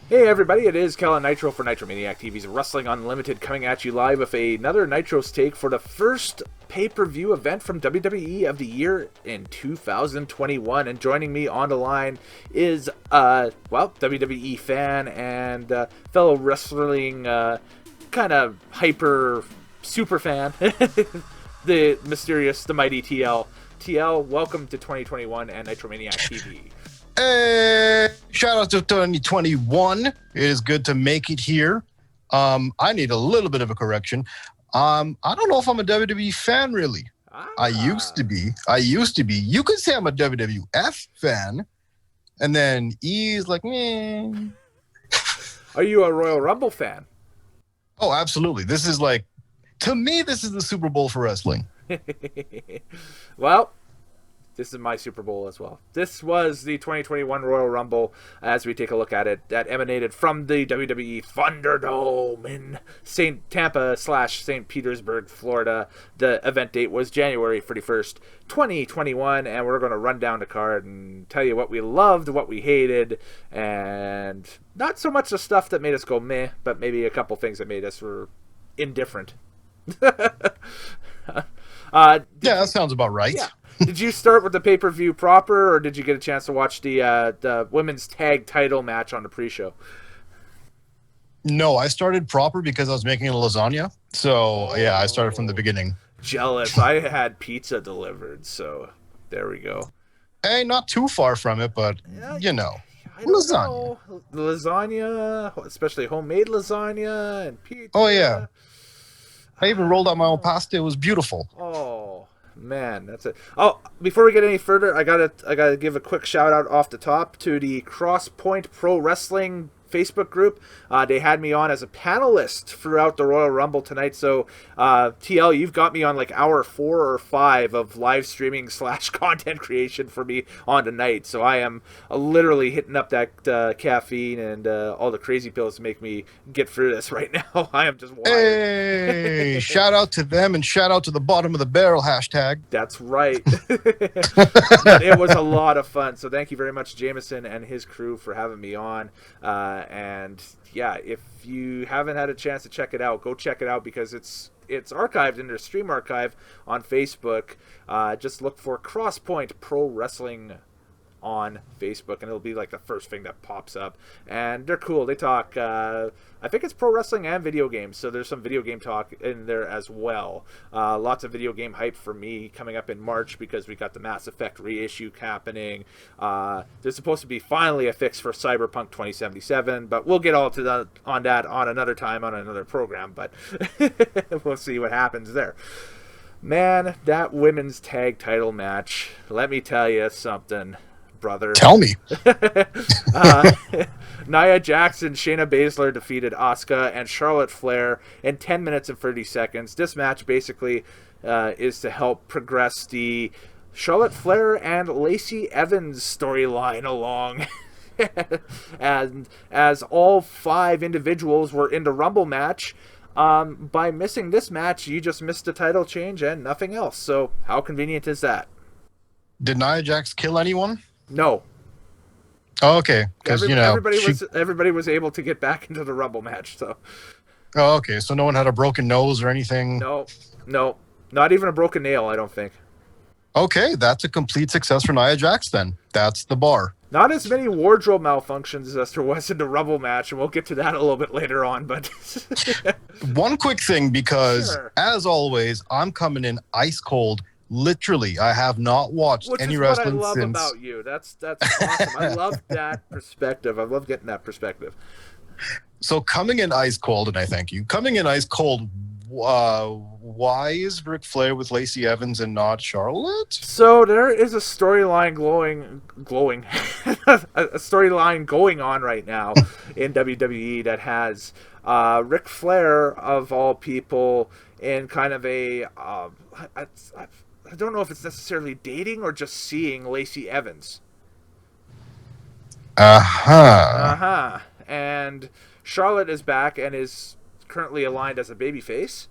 Hey everybody, it is Kellen Nitro for Nitromaniac TV's Wrestling Unlimited coming at you live with another Nitro's take for the first pay-per-view event from WWE of the year in 2021. And joining me on the line is, WWE fan and fellow wrestling kind of hyper super fan, the mysterious, the mighty TL. TL, welcome to 2021 and Nitromaniac TV. Hey, shout out to 2021. It is good to make it here. I need a little bit of a correction. I don't know if I'm a WWE fan, really. I used to be. You could say I'm a WWF fan. And then E's like, meh. Are you a Royal Rumble fan? Oh, absolutely. This is like, to me, this is the Super Bowl for wrestling. Well, this is my Super Bowl as well. This was the 2021 Royal Rumble, as we take a look at it, that emanated from the WWE Thunderdome in Tampa/St. Petersburg, Florida. The event date was January 31st, 2021, and we're going to run down the card and tell you what we loved, what we hated, and not so much the stuff that made us go meh, but maybe a couple things that made us indifferent. Yeah, that sounds about right. Yeah. Did you start with the pay-per-view proper, or did you get a chance to watch the women's tag title match on the pre-show? No, I started proper because I was making a lasagna. So, yeah, I started from the beginning. Jealous. I had pizza delivered, so there we go. Hey, not too far from it, but, you know. Lasagna. Lasagna, especially homemade lasagna and pizza. Oh, yeah. I even rolled out my own pasta. It was beautiful. Oh, man, that's it. Oh, before we get any further, I gotta give a quick shout out off the top to the Crosspoint Pro Wrestling Facebook group. They had me on as a panelist throughout the Royal Rumble tonight. So, TL, you've got me on like hour 4 or 5 of live streaming / content creation for me on tonight. So I am literally hitting up that caffeine and all the crazy pills to make me get through this right now. I am just wired. Hey, shout out to them and shout out to the bottom of the barrel hashtag. That's right. But it was a lot of fun. So thank you very much, Jameson and his crew, for having me on. And yeah, if you haven't had a chance to check it out, go check it out because it's archived in their stream archive on Facebook. Just look for Crosspoint Pro Wrestling on Facebook, and it'll be like the first thing that pops up. And they're cool. They talk, I think it's pro wrestling and video games, so there's some video game talk in there as well. Lots of video game hype for me coming up in March because we got the Mass Effect reissue happening. There's supposed to be finally a fix for Cyberpunk 2077, but we'll get all to that on another time on another program, but we'll see what happens there. Man, that women's tag title match, let me tell you something, brother. Tell me. Nia Jax and Shayna Baszler defeated Asuka and Charlotte Flair in 10 minutes and 30 seconds. This match basically is to help progress the Charlotte Flair and Lacey Evans storyline along. And as all 5 individuals were in the Rumble match, by missing this match, you just missed the title change and nothing else. So how convenient is that? Did Nia Jax kill anyone? No. Oh, okay, because everybody was able to get back into the Rumble match. So. Oh, okay. So no one had a broken nose or anything. No, not even a broken nail. I don't think. Okay, that's a complete success for Nia Jax. Then that's the bar. Not as many wardrobe malfunctions as there was in the Rumble match, and we'll get to that a little bit later on. But one quick thing, because sure. As always, I'm coming in ice cold. Literally, I have not watched any wrestling since. Which is what I love since. about you. That's awesome. I love that perspective. I love getting that perspective. So coming in ice cold, and I thank you. Coming in ice cold. Why is Ric Flair with Lacey Evans and not Charlotte? So there is a storyline glowing, a storyline going on right now in WWE that has Ric Flair of all people in kind of a I don't know if it's necessarily dating or just seeing Lacey Evans. And Charlotte is back and is currently aligned as a babyface,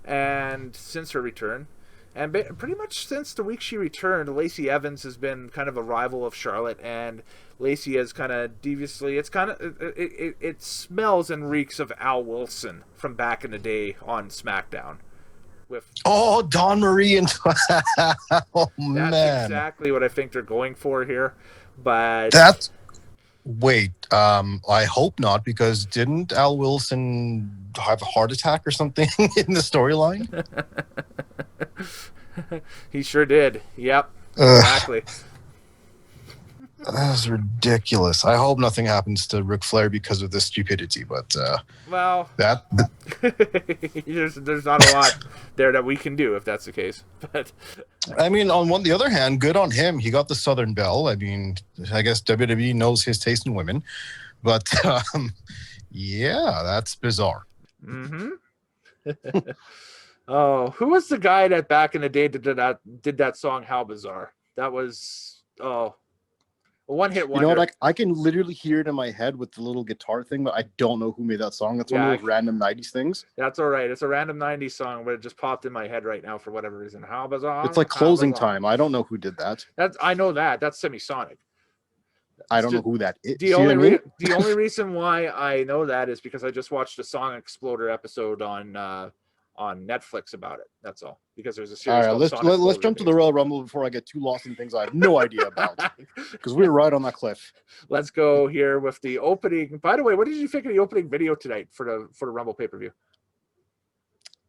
and since her return, and pretty much since the week she returned, Lacey Evans has been kind of a rival of Charlotte, and Lacey is kind of deviously. It's kind of it smells and reeks of Al Wilson from back in the day on SmackDown. With Dawn Marie and oh that's man, exactly what I think they're going for here. But that's wait. I hope not, because didn't Al Wilson have a heart attack or something in the storyline? he sure did. Yep, Ugh, exactly. that's ridiculous. I hope nothing happens to Ric Flair because of this stupidity, but Well, that there's not a lot there that we can do if that's the case. But I mean, on the other hand, good on him. He got the Southern Belle. I mean, I guess WWE knows his taste in women, but yeah, that's bizarre. mm-hmm. Oh, who was the guy that back in the day did that song How Bizarre? That was a one-hit wonder. You know what? I can literally hear it in my head with the little guitar thing, but I don't know who made that song. That's one of those random 90s things. That's all right. It's a random 90s song, but it just popped in my head right now for whatever reason. How Bizarre. It's like Closing Time. I don't know who did that. I know that. That's Semisonic. I don't know who that is. The only reason why I know that is because I just watched a Song Exploder episode on Netflix about it. That's all. Because there's a series. All right, let's jump to the Royal Rumble before I get too lost in things I have no idea about. Because we're right on that cliff. Let's go here with the opening. By the way, what did you think of the opening video tonight for the Rumble pay-per-view?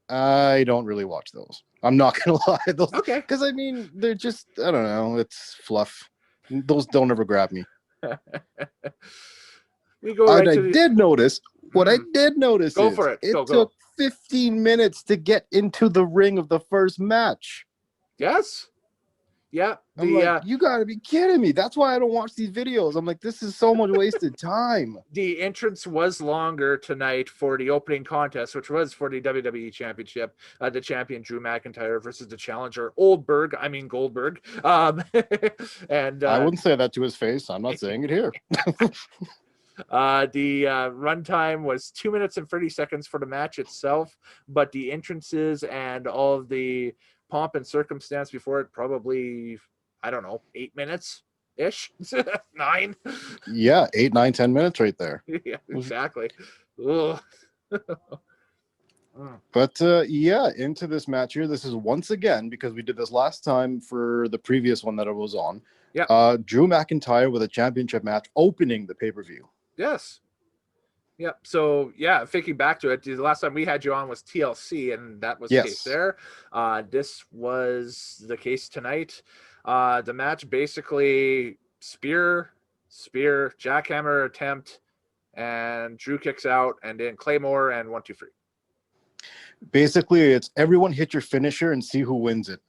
I don't really watch those. I'm not gonna lie. Those, okay. Because I mean, they're just, I don't know. It's fluff. Those don't ever grab me. We go What right I did notice Go for it. It Go. took 15 minutes to get into the ring of the first match. Yes. Yeah. I'm like, you gotta be kidding me. That's why I don't watch these videos. I'm like, this is so much wasted time. The entrance was longer tonight for the opening contest, which was for the WWE Championship. The champion Drew McIntyre versus the challenger Goldberg. And I wouldn't say that to his face. I'm not saying it here. The runtime was 2 minutes and 30 seconds for the match itself, but the entrances and all of the pomp and circumstance before it, probably, I don't know, 8 minutes ish. 9. Yeah, 8, 9, 10 minutes right there. Yeah, exactly. Ugh. But yeah, into this match here. This is once again, because we did this last time for the previous one that I was on. Yeah. Drew McIntyre with a championship match opening the pay-per-view. Yes. Yep. So yeah, thinking back to it, the last time we had you on was TLC, and that was the case there. This was the case tonight. The match basically spear, jackhammer attempt, and Drew kicks out, and then Claymore and 1, 2, 3. Basically, it's everyone hit your finisher and see who wins it.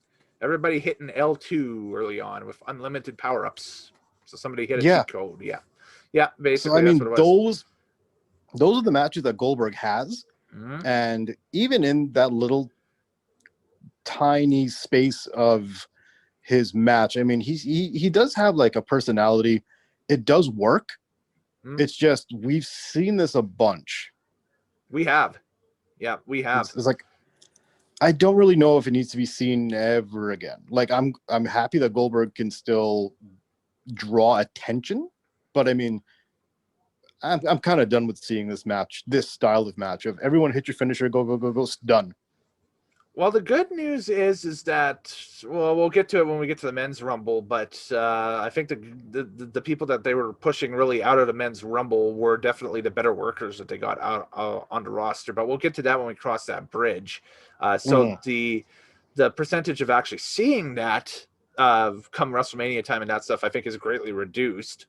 Everybody hitting L2 early on with unlimited power-ups. So somebody hit a cheat code. Yeah. Yeah, basically. So, I mean, that's what it was. Those are the matches that Goldberg has. Mm-hmm. And even in that little tiny space of his match, I mean, he does have like a personality. It does work. Mm-hmm. It's just, we've seen this a bunch. We have. Yeah, we have. It's like, I don't really know if it needs to be seen ever again. Like, I'm happy that Goldberg can still draw attention, but I mean, I'm kind of done with seeing this match, this style of match of everyone hit your finisher, go, done. Well, the good news is that, well, we'll get to it when we get to the men's rumble, but I think the people that they were pushing really out of the men's rumble were definitely the better workers that they got out on the roster. But we'll get to that when we cross that bridge. The percentage of actually seeing that come WrestleMania time and that stuff, I think, is greatly reduced.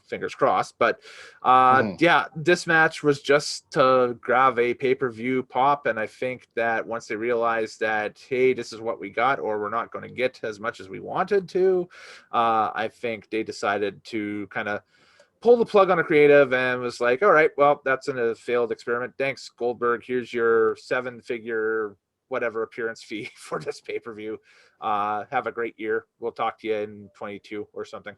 Fingers crossed. But yeah, this match was just to grab a pay-per-view pop. And I think that once they realized that, hey, this is what we got, or we're not going to get as much as we wanted to, I think they decided to kind of pull the plug on a creative and was like, all right, well, that's a failed experiment. Thanks, Goldberg. Here's your 7-figure whatever appearance fee for this pay-per-view. Have a great year. We'll talk to you in 22 or something.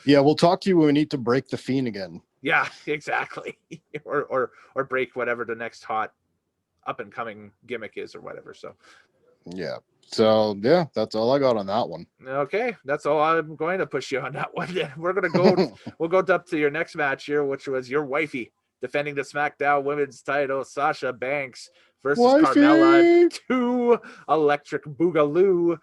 Yeah, we'll talk to you when we need to break the Fiend again. Yeah, exactly. or break whatever the next hot up and coming gimmick is or whatever. So yeah. So yeah, that's all I got on that one. Okay, that's all I'm going to push you on that one. We're gonna go. We'll go up to your next match here, which was your wifey defending the SmackDown Women's title, Sasha Banks versus Carmella Wifey! to Electric Boogaloo.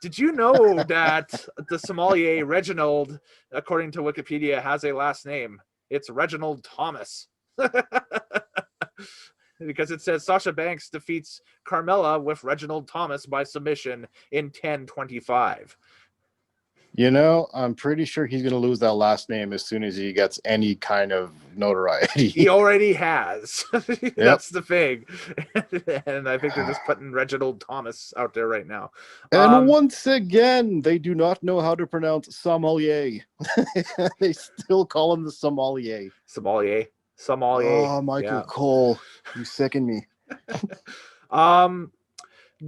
Did you know that the sommelier Reginald, according to Wikipedia, has a last name? It's Reginald Thomas. Because it says Sasha Banks defeats Carmella with Reginald Thomas by submission in 10:25. You know, I'm pretty sure he's going to lose that last name as soon as he gets any kind of notoriety. He already has. Yep. That's the thing. And I think they're just putting Reginald Thomas out there right now. And once again, they do not know how to pronounce sommelier. They still call him the sommelier. Sommelier. Oh, Michael Cole, you sicken me.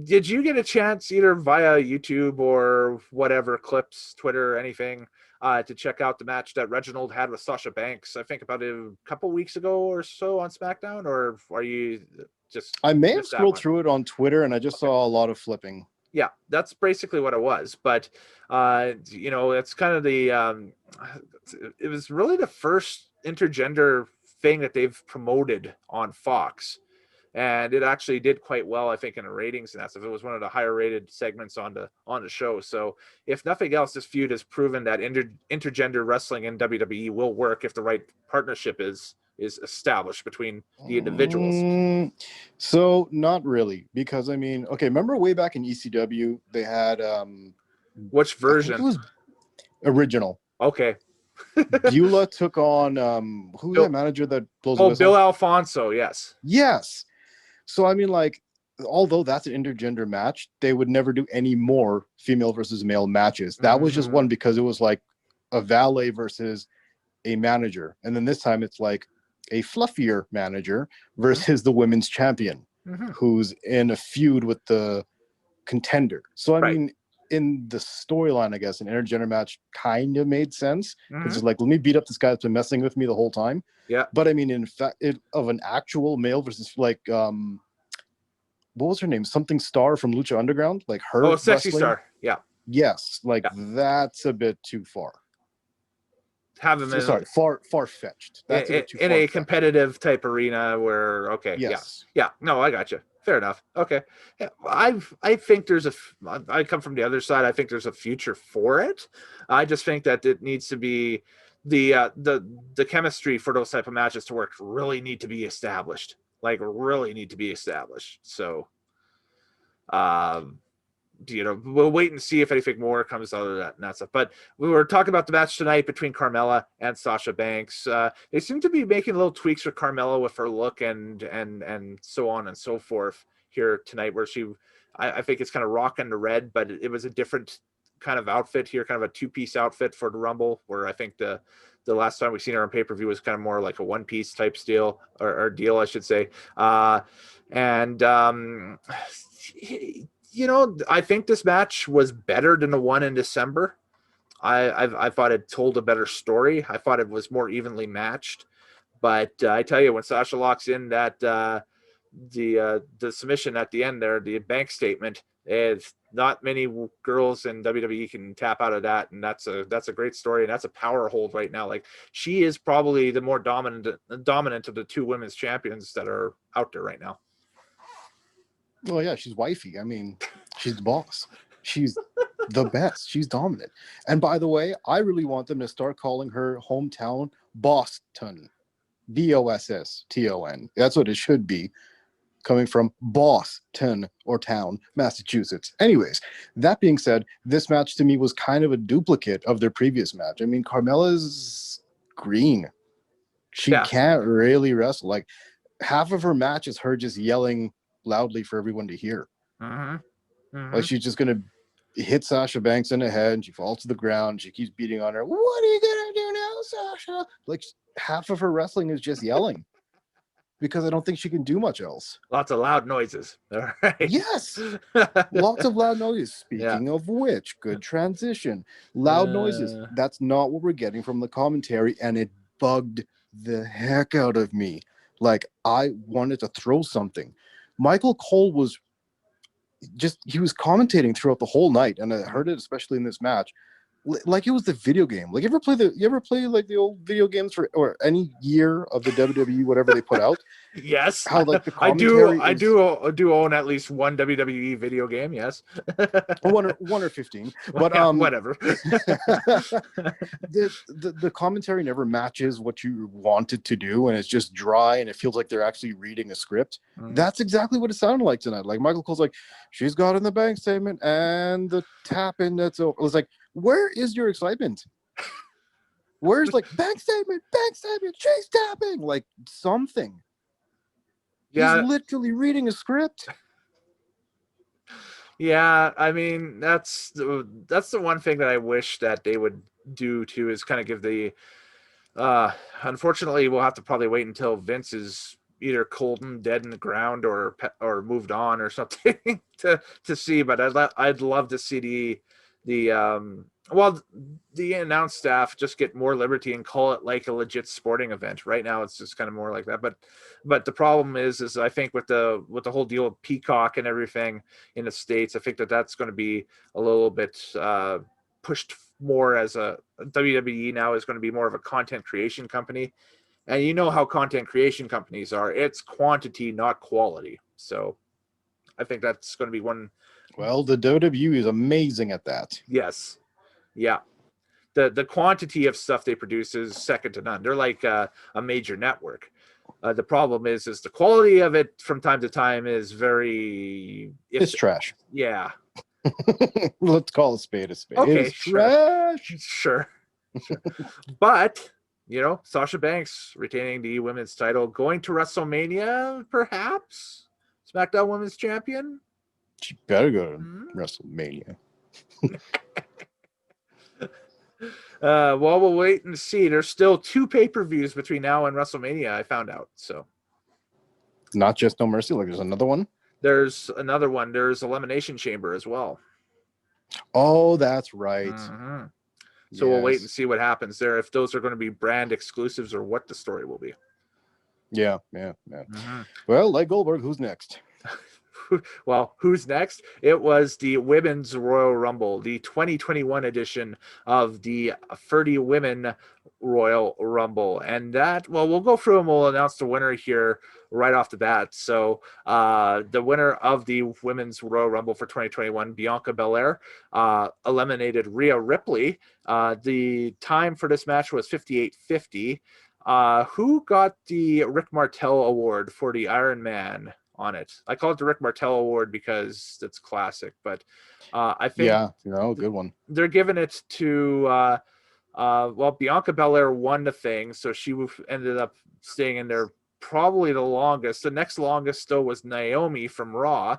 Did you get a chance either via YouTube or whatever, clips, Twitter, anything, to check out the match that Reginald had with Sasha Banks? I think about a couple weeks ago or so on SmackDown, or are you just... I may have scrolled through it on Twitter and I just saw a lot of flipping. Yeah, that's basically what it was. But, you know, it's kind of the... it was really the first intergender thing that they've promoted on Fox. And it actually did quite well, I think, in the ratings and that stuff. It was one of the higher rated segments on the show. So if nothing else, this feud has proven that intergender wrestling in WWE will work if the right partnership is established between the individuals. So not really, because I mean, okay, remember way back in ECW they had which version? It was original. Okay. Beulah took on who's that manager that blows the whistle? Bill Alfonso, yes. Yes. So I mean, like, although that's an intergender match, they would never do any more female versus male matches. That was just one because it was like a valet versus a manager, and then this time it's like a fluffier manager versus the women's champion, who's in a feud with the contender. So I mean, in the storyline, I guess an intergender match kind of made sense because it's like, let me beat up this guy that's been messing with me the whole time. Yeah. But I mean, in fact, of an actual male versus like what was her name? Something Star from Lucha Underground, like her. Oh, Sexy wrestling? Star. Yeah. Yes, like that's a bit too far. Have them far fetched. That's in a competitive type arena where yeah, no, I got you. Fair enough. Okay, yeah, I think there's I come from the other side. I think there's a future for it. I just think that it needs to be the chemistry for those type of matches to work really need to be established. Like really need to be established. So, you know, we'll wait and see if anything more comes out of that and that stuff. But we were talking about the match tonight between Carmella and Sasha Banks. They seem to be making little tweaks with Carmella with her look and so on and so forth here tonight, where I think it's kind of rocking the red, but it was a different kind of outfit here, kind of a two-piece outfit for the Rumble, where I think the last time we seen her on pay-per-view was kind of more like a one-piece type deal, or deal, I should say. You know, I think this match was better than the one in December. I thought it told a better story. I thought it was more evenly matched. But I tell you, when Sasha locks in that the submission at the end there, the bank statement, it's not many girls in WWE can tap out of that, and that's a great story, and that's a power hold right now. Like, she is probably the more dominant of the two women's champions that are out there right now. Well, yeah, she's wifey. I mean, she's the boss. She's the best. She's dominant. And by the way, I really want them to start calling her hometown Boston. Boston. That's what it should be. Coming from Boston or town, Massachusetts. Anyways, that being said, this match to me was kind of a duplicate of their previous match. I mean, Carmella's green. She can't really wrestle. Like, half of her match is her just yelling loudly for everyone to hear. Like, she's just gonna hit Sasha Banks in the head and she falls to the ground. She keeps beating on her. What are you gonna do now, Sasha? Like, half of her wrestling is just yelling because I don't think she can do much else. Lots of loud noises. All right. Yes. Lots of loud noises. Speaking of which, good transition. Loud noises. That's not what we're getting from the commentary, and it bugged the heck out of me. Like, I wanted to throw something. Michael Cole he was commentating throughout the whole night, and I heard it especially in this match, like it was the video game. Like, you ever play like the old video games or any year of the WWE whatever they put out? Yes, How like the I do. commentary I is do own at least one WWE video game. Yes, one or 15, but yeah, whatever. the commentary never matches what you want it to do, and it's just dry, and it feels like they're actually reading a script. That's exactly what it sounded like tonight. Like, Michael Cole's like, she's got in the bank statement and the tap in that's over. It was like, where is your excitement? Where's like bank statement, she's tapping, like something. Yeah, He's literally reading a script. yeah. I mean, that's the one thing that I wish that they would do too, is kind of give the. Unfortunately, we'll have to probably wait until Vince is either cold and dead in the ground or moved on or something to see. But I'd love to see the announced staff just get more liberty and call it like a legit sporting event. Right now, it's just kind of more like that. But the problem is I think with the whole deal with Peacock and everything in the States, I think that's going to be a little bit pushed more as a WWE now is going to be more of a content creation company. And you know how content creation companies are. It's quantity, not quality. So I think that's going to be one. Well, the WWE is amazing at that. Yes. Yeah. The quantity of stuff they produce is second to none. They're like a major network. The problem is the quality of it from time to time is it's trash. Yeah. Let's call a spade a spade. Okay, it's trash. Sure. But, Sasha Banks retaining the women's title, going to WrestleMania, perhaps? SmackDown Women's Champion? She better go to WrestleMania. Well, we'll wait and see. There's still 2 pay-per-views between now and WrestleMania, I found out. So, not just No Mercy, like there's another one? There's another one. There's Elimination Chamber as well. Oh, that's right. Mm-hmm. So We'll wait and see what happens there, if those are going to be brand exclusives or what the story will be. Yeah. Mm-hmm. Well, like Goldberg, who's next? Well, who's next? It was the Women's Royal Rumble, the 2021 edition of the 30 Women Royal Rumble. And we'll go through and we'll announce the winner here right off the bat. So the winner of the Women's Royal Rumble for 2021, Bianca Belair, eliminated Rhea Ripley. The time for this match was 58:50. Who got the Rick Martel Award for the Iron Man on it? I call it the Rick Martel Award because it's classic, but I think good one. They're giving it to Bianca Belair won the thing, so she ended up staying in there probably the longest. The next longest though was Naomi from Raw.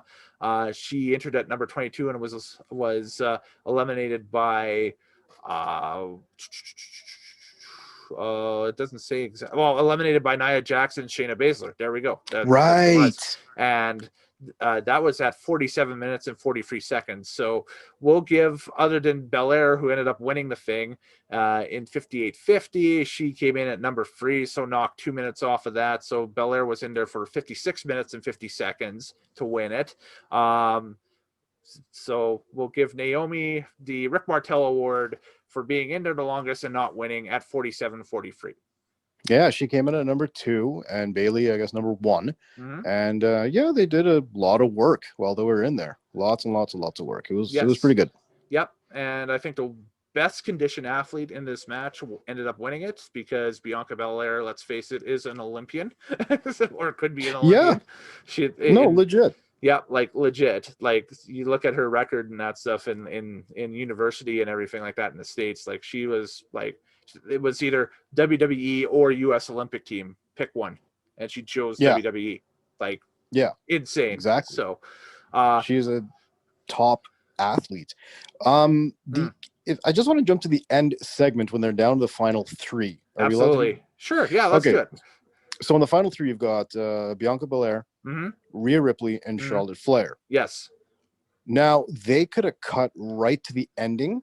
She entered at number 22 and was eliminated by it doesn't say exactly. Well, eliminated by Nia Jax and Shayna Baszler. There we go. Right. And that was at 47 minutes and 43 seconds. So we'll give, other than Belair, who ended up winning the thing in 58:50, she came in at number 3, so knocked 2 minutes off of that. So Belair was in there for 56 minutes and 50 seconds to win it. So we'll give Naomi the Rick Martel Award for being in there the longest and not winning at 47:43. Yeah, she came in at number 2, and Bayley, I guess, number 1. Mm-hmm. And they did a lot of work while they were in there. Lots and lots of work. It was pretty good. Yep, and I think the best conditioned athlete in this match ended up winning it, because Bianca Belair, let's face it, is an Olympian, or could be an Olympian. Yeah, legit. Yeah, like legit. Like, you look at her record and that stuff in university and everything like that in the States. Like, she was like, it was either WWE or U.S. Olympic team. Pick one, and she chose WWE. Like, insane. Exactly. So, she's a top athlete. I just want to jump to the end segment when they're down to the final 3. Absolutely. Sure. Yeah. Let's do it. So in the final 3, you've got Bianca Belair, Rhea Ripley, and Charlotte Flair. Yes. Now, they could have cut right to the ending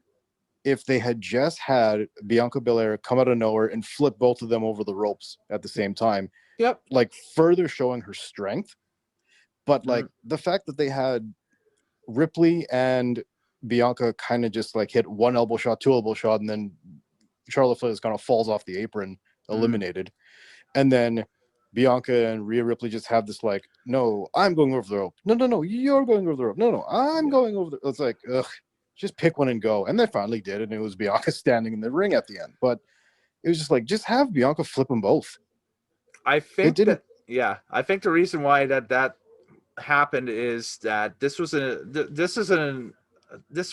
if they had just had Bianca Belair come out of nowhere and flip both of them over the ropes at the same time. Yep. Like, further showing her strength. But like the fact that they had Ripley and Bianca kind of just like hit one elbow shot, two elbow shot, and then Charlotte Flair kind of falls off the apron, eliminated. And then Bianca and Rhea Ripley just have this like, no, I'm going over the rope. No, you're going over the rope. No, I'm going over the. It's like, ugh, just pick one and go. And they finally did, and it was Bianca standing in the ring at the end. But it was just like, just have Bianca flip them both. I think I think the reason why that happened is that this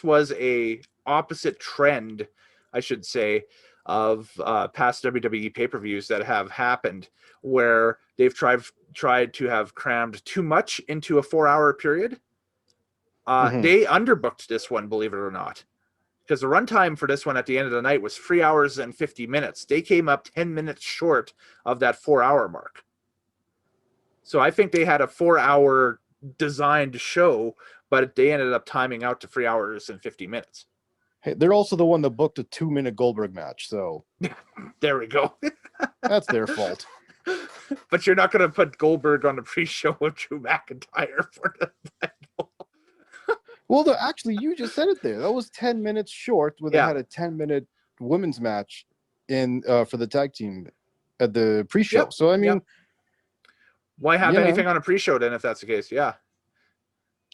was a opposite trend, I should say, of past WWE pay-per-views that have happened, where they've tried to have crammed too much into a 4-hour period. They underbooked this one, believe it or not, because the runtime for this one at the end of the night was 3 hours and 50 minutes. They came up 10 minutes short of that 4-hour mark. So I think they had a 4-hour designed show, but they ended up timing out to 3 hours and 50 minutes. Hey, they're also the one that booked a 2-minute Goldberg match, so there we go. That's their fault. But you're not going to put Goldberg on the pre-show with Drew McIntyre for the title. Well, actually, you just said it there. That was 10 minutes short, where they had a 10-minute women's match in for the tag team at the pre-show. Yep. So I mean, why have anything on a pre-show then, if that's the case? Yeah.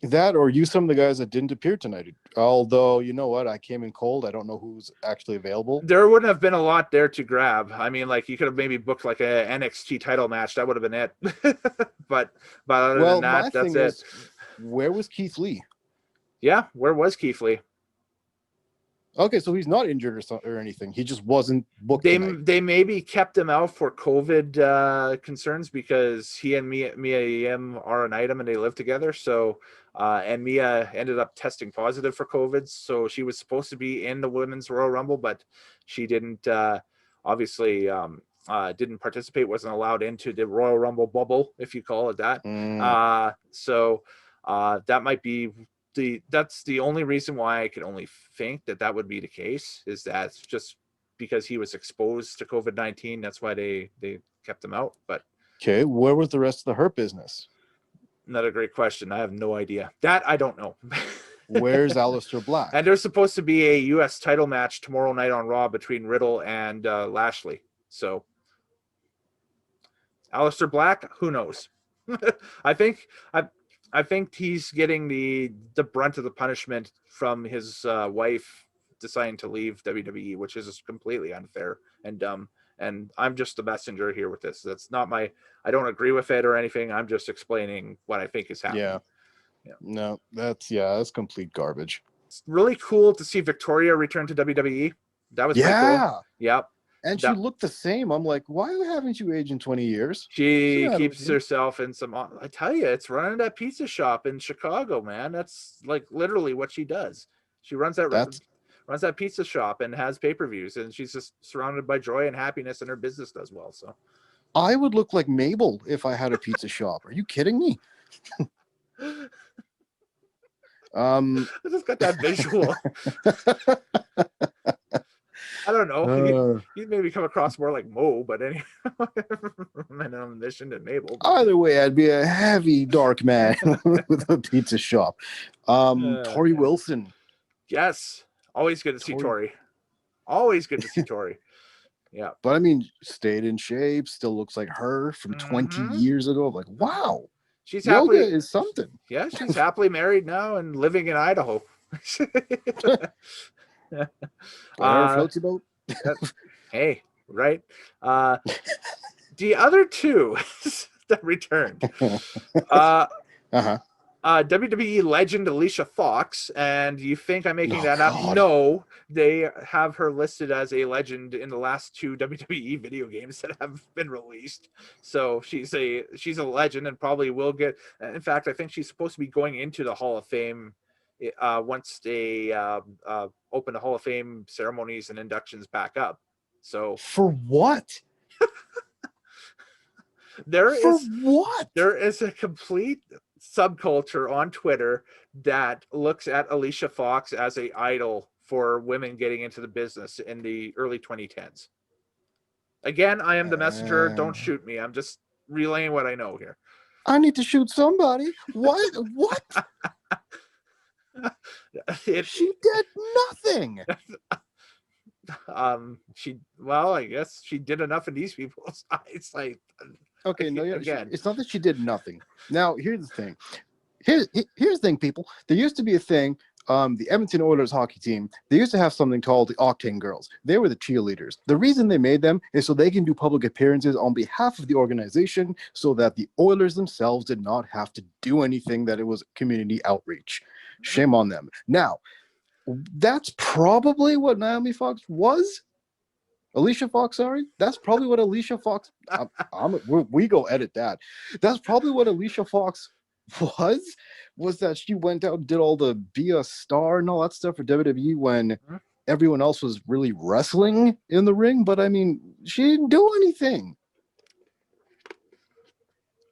That, or use some of the guys that didn't appear tonight. Although, you know what? I came in cold. I don't know who's actually available. There wouldn't have been a lot there to grab. I mean, like, you could have maybe booked like a NXT title match. That would have been it. but other than that, that's it. Is, where was Keith Lee? Yeah, where was Keith Lee? Okay, so he's not injured or anything. He just wasn't booked. They maybe kept him out for COVID concerns, because he and Mia Yim are an item and they live together. So, and Mia ended up testing positive for COVID. So she was supposed to be in the Women's Royal Rumble, but she didn't, obviously didn't participate, wasn't allowed into the Royal Rumble bubble, if you call it that. So that might be that's the only reason why I could only think that would be the case, is that just because he was exposed to COVID-19. That's why they kept him out. But okay, where was the rest of the Hurt Business? Another great question. I have no idea. That I don't know. Where's Aleister Black? And there's supposed to be a U.S. title match tomorrow night on Raw between Riddle and Lashley. So Aleister Black, who knows? I think he's getting the brunt of the punishment from his wife deciding to leave WWE, which is completely unfair and dumb. And I'm just the messenger here with this. That's not I don't agree with it or anything. I'm just explaining what I think is happening. Yeah. No, that's complete garbage. It's really cool to see Victoria return to WWE. That was pretty cool. Yep. And she looked the same. I'm like, why haven't you aged in 20 years? She keeps herself in some. I tell you, it's running that pizza shop in Chicago, man. That's like literally what she does. She runs that pizza shop and has pay-per-views, and she's just surrounded by joy and happiness, and her business does well. So, I would look like Mabel if I had a pizza shop. Are you kidding me? I just got that visual. I don't know. You maybe come across more like Mo, but anyway, I'm on a mission to Mabel. Either way, I'd be a heavy dark man with a pizza shop. Tori Wilson. Yes. Always good to see Tori. Always good to see Tori. Yeah. But I mean, stayed in shape, still looks like her from 20 years ago. I'm like, wow. She's yoga happily is something. Yeah, she's happily married now and living in Idaho. Floats your boat. Hey, right? The other two that returned. WWE legend Alicia Fox, and you think I'm making that up? No, they have her listed as a legend in the last 2 WWE video games that have been released. So she's a legend and probably will get. In fact, I think she's supposed to be going into the Hall of Fame once they open the Hall of Fame ceremonies and inductions back up. So for what? There is a complete subculture on Twitter that looks at Alicia Fox as a idol for women getting into the business in the early 2010s. Again, I am the messenger. Don't shoot me. I'm just relaying what I know here. I need to shoot somebody. What? She did nothing. I guess she did enough in these people's eyes. Like, Okay, no, yeah, again, it's not that she did nothing. Now, here's the thing. Here's the thing, people. There used to be a thing. The Edmonton Oilers hockey team, they used to have something called the Octane Girls. They were the cheerleaders. The reason they made them is so they can do public appearances on behalf of the organization so that the Oilers themselves did not have to do anything, that it was community outreach. Shame on them. Now, that's probably what Naomi Fox was. Alicia Fox, sorry. That's probably what Alicia Fox. We go edit that. That's probably what Alicia Fox was that she went out and did all the be a star and all that stuff for WWE when everyone else was really wrestling in the ring. But I mean, she didn't do anything.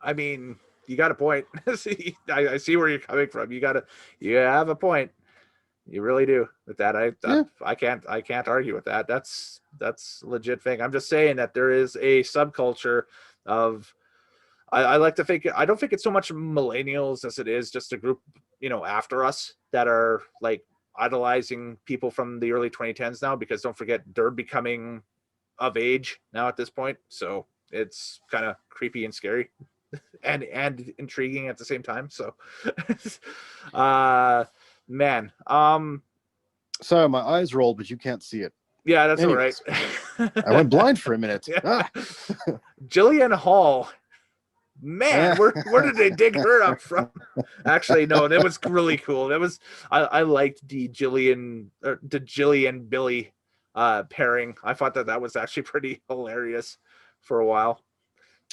I mean, you got a point. I see where you're coming from. You have a point. You really do with that. I can't argue with that. That's a legit thing. I'm just saying that there is a subculture of. I like to think. I don't think it's so much millennials as it is just a group, after us that are like idolizing people from the early 2010s now. Because don't forget, they're becoming of age now at this point. So it's kind of creepy and scary, and intriguing at the same time. So, man, Sorry, my eyes rolled, but you can't see it. yeah, that's Anyways, all right. I went blind for a minute. Yeah. Jillian Hall, man, where did they dig her up from? Actually, no, that was really cool. That was I liked the Jillian Billy pairing. I thought that was actually pretty hilarious for a while.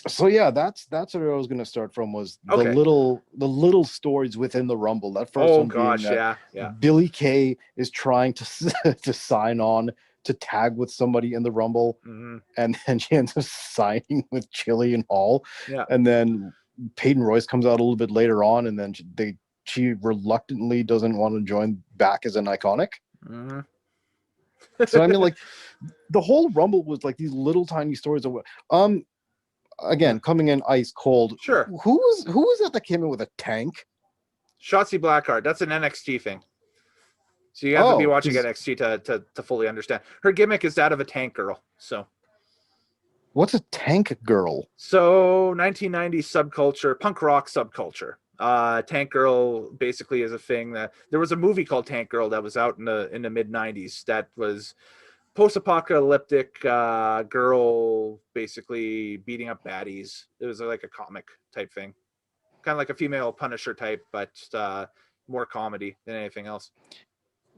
So yeah, that's where I was going to start from, was the Okay. little stories within the Rumble. That first one being that yeah. Billy Kay is trying to to sign on to tag with somebody in the Rumble, and then she ends up signing with Jillian Hall. Yeah. And then Peyton Royce comes out a little bit later on, and then she reluctantly doesn't want to join back as an Iconic. So I mean, like, the whole Rumble was like these little tiny stories of again, coming in ice cold. Sure. Who was that came in with a tank? Shotzi Blackheart. That's an NXT thing. So you have to be watching NXT to fully understand. Her gimmick is that of a tank girl. So what's a tank girl? So 1990s subculture, punk rock subculture. Tank girl basically is a thing that there was a movie called Tank Girl that was out in the mid 90s that was post-apocalyptic girl basically beating up baddies. It was like a comic type thing, kind of like a female Punisher type, but more comedy than anything else.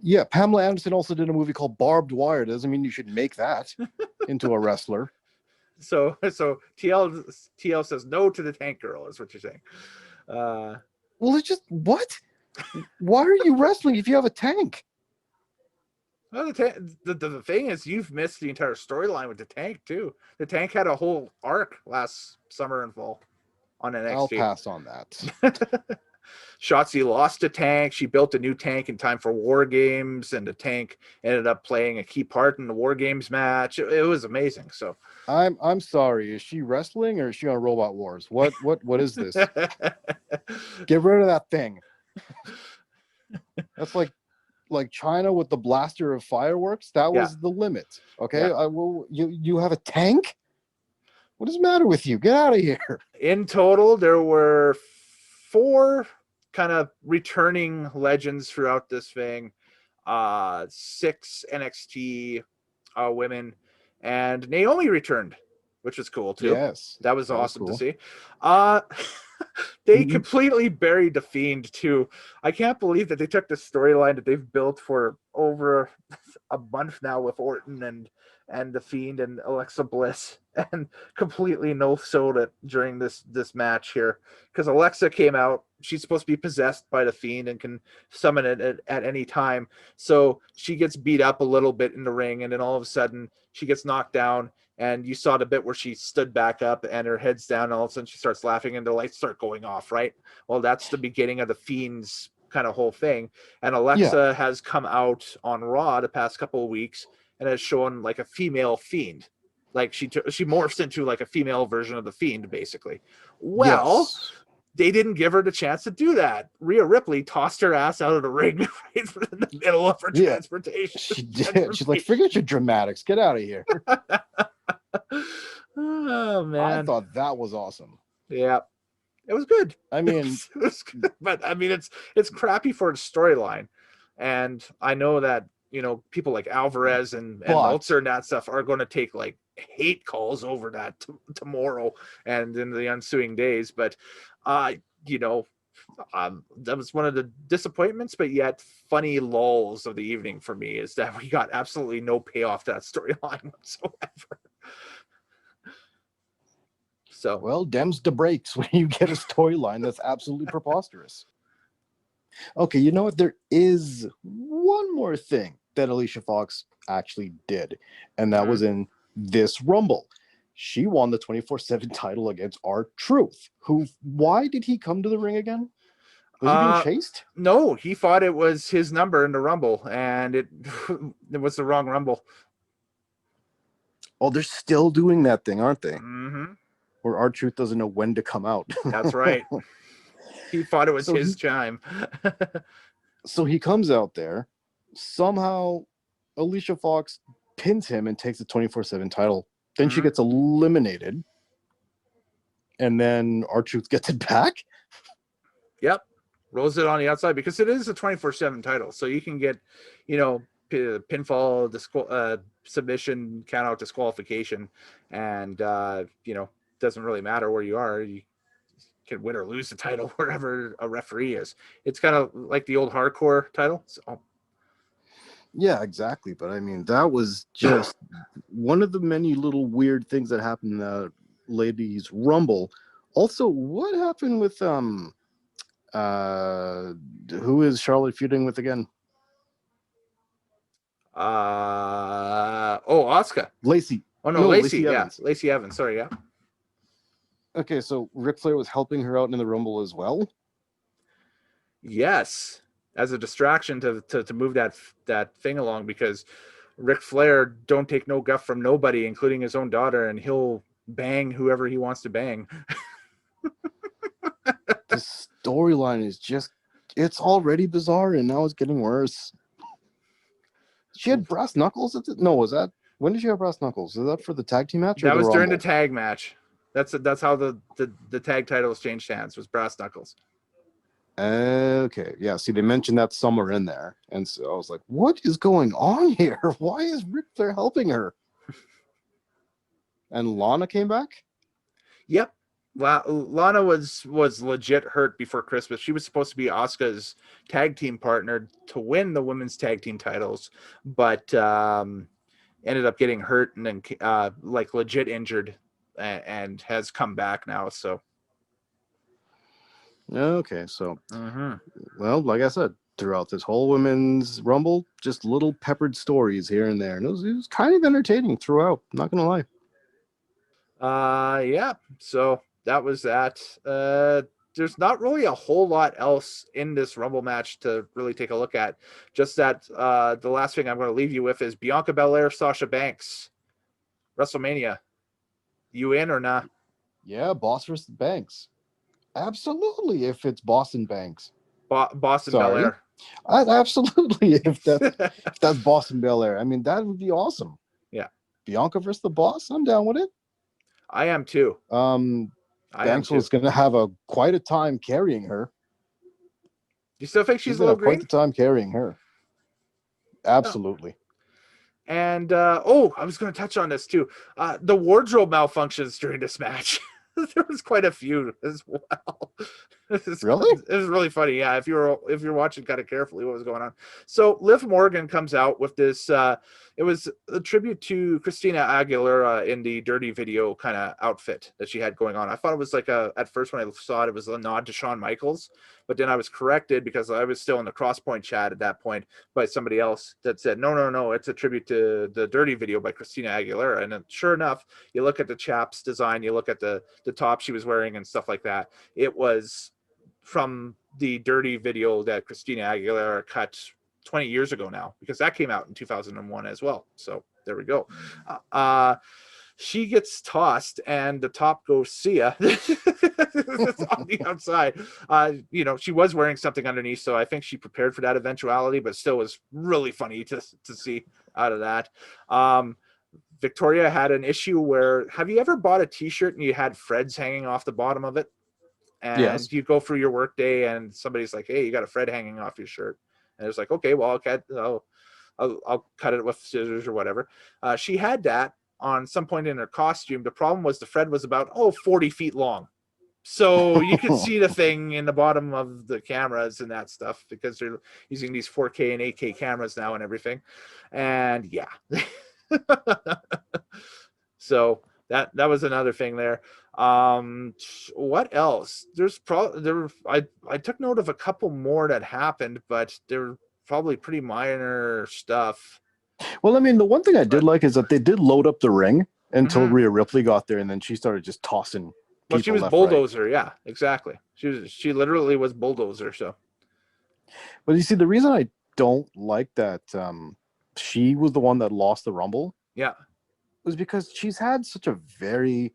Yeah, Pamela Anderson also did a movie called Barbed Wire. Doesn't mean you should make that into a wrestler. So TL says no to the tank girl is what you're saying. Well, it's just what? Why are you wrestling if you have a tank? Well, the thing is, you've missed the entire storyline with the tank too. The tank had a whole arc last summer and fall on NXT. I'll pass on that. Shotzi lost a tank. She built a new tank in time for War Games, and the tank ended up playing a key part in the War Games match. It was amazing. So I'm sorry. Is she wrestling or is she on Robot Wars? What is this? Get rid of that thing. That's like China with the blaster of fireworks. That was the limit. Okay. Yeah. You have a tank? What is the matter with you? Get out of here. In total, there were 4 kind of returning legends throughout this thing. 6 NXT women, and Naomi returned, which was cool too. Yes, that was awesome to see. They completely buried the Fiend too. I can't believe that they took the storyline that they've built for over a month now with Orton and the Fiend and Alexa Bliss, and completely no-sold it during this match here, because Alexa came out. She's supposed to be possessed by the Fiend and can summon it at any time. So she gets beat up a little bit in the ring, and then all of a sudden she gets knocked down, and you saw the bit where she stood back up and her head's down, and all of a sudden she starts laughing and the lights start going off, right? Well, that's the beginning of the Fiend's kind of whole thing. And Alexa has come out on Raw the past couple of weeks and has shown like a female Fiend. Like she morphs into like a female version of the Fiend, basically. Well, they didn't give her the chance to do that. Rhea Ripley tossed her ass out of the ring right in the middle of her transportation. She did. She's like, forget your dramatics. Get out of here. Oh, man. I thought that was awesome. Yeah. It was good. I mean, it was good. But I mean, it's crappy for a storyline. And I know that, you know, people like Alvarez and Meltzer and that stuff are going to take like hate calls over that tomorrow and in the ensuing days. But, you know, that was one of the disappointments, but yet funny lulls of the evening for me is that we got absolutely no payoff to that storyline whatsoever. So, well, Dems the breaks when you get a storyline that's absolutely preposterous. Okay, you know what? There is one more thing that Alicia Fox actually did, and that was in this Rumble. She won the 24/7 title against R-Truth. Why did he come to the ring again? Was he being chased? No, he thought it was his number in the Rumble, and it was the wrong Rumble. Oh, they're still doing that thing, aren't they? Mm-hmm. Where R-Truth doesn't know when to come out. That's right. He thought it was his time. So he comes out there. Somehow, Alicia Fox pins him and takes the 24/7 title. Then she gets eliminated. And then R-Truth gets it back. Yep. Rolls it on the outside because it is a 24/7 title. So you can get, you know, pinfall, submission, count out, disqualification. And, you know, doesn't really matter where you are. You can win or lose the title wherever a referee is. It's kind of like the old hardcore title. So. Yeah, exactly. But I mean, that was just one of the many little weird things that happened in the Ladies Rumble. Also, what happened with who is Charlotte feuding with again? Asuka. Lacey. Oh no, Lacey. Lacey Yeah, Evans. Lacey Evans. Sorry, yeah. Okay, so Ric Flair was helping her out in the Rumble as well. Yes, as a distraction to move that thing along, because Ric Flair don't take no guff from nobody, including his own daughter, and he'll bang whoever he wants to bang. The storyline is it's already bizarre, and now it's getting worse. She had brass knuckles? When did she have brass knuckles? Is that for the tag team match? That was during the tag match. That's how the tag titles changed hands, was brass knuckles. Okay, yeah. See, they mentioned that somewhere in there, and so I was like, "What is going on here? Why is Ric Flair helping her?" And Lana came back. Yep, Lana was legit hurt before Christmas. She was supposed to be Asuka's tag team partner to win the women's tag team titles, but ended up getting hurt and then like legit injured, and has come back now. So. Okay, so, well, like I said, throughout this whole women's Rumble, just little peppered stories here and there, and it was kind of entertaining throughout. Not gonna lie. Yeah. So that was that. There's not really a whole lot else in this Rumble match to really take a look at. Just that the last thing I'm going to leave you with is Bianca Belair, Sasha Banks, WrestleMania. You in or not? Yeah, Boss versus Banks. Absolutely, if it's Boston Banks. Boston Belair. Absolutely, if that's Boston Belair. I mean, that would be awesome. Yeah. Bianca versus the Boss. I'm down with it. I am too. Banks was going to have quite a time carrying her. You still think she's a little green? Quite the time carrying her. Absolutely. Oh. And I was going to touch on this too. The wardrobe malfunctions during this match. There was quite a few as well. Really? It was really funny. Yeah, if you're watching kind of carefully what was going on. So Liv Morgan comes out with this. It was a tribute to Christina Aguilera in the Dirty video kind of outfit that she had going on. I thought it was like at first when I saw it was a nod to Shawn Michaels, but then I was corrected because I was still in the Crosspoint chat at that point by somebody else that said, no, it's a tribute to the Dirty video by Christina Aguilera. And then, sure enough, you look at the chaps design, you look at the top she was wearing and stuff like that. It was from the Dirty video that Christina Aguilera cut 20 years ago now, because that came out in 2001 as well. So there we go. she gets tossed and the top goes, see ya. On the outside. She was wearing something underneath, so I think she prepared for that eventuality, but still was really funny to see out of that. Victoria had an issue where, have you ever bought a t-shirt and you had Freds hanging off the bottom of it? And Yes. you go through your work day and somebody's like, hey, you got a Fred hanging off your shirt. And it's like, okay, well, I'll cut it with scissors or whatever. She had that on some point in her costume. The problem was the Fred was about 40 feet long. So you could see the thing in the bottom of the cameras and that stuff, because they're using these 4K and 8K cameras now and everything. And yeah. So that was another thing there. What else? I took note of a couple more that happened, but they're probably pretty minor stuff. Well, I mean, the one thing I did like is that they did load up the ring until Mhm. Rhea Ripley got there, and then she started just tossing people She was left, bulldozer, yeah, exactly. She literally was bulldozer. So, but you see, the reason I don't like that she was the one that lost the Rumble yeah. was because she's had such a very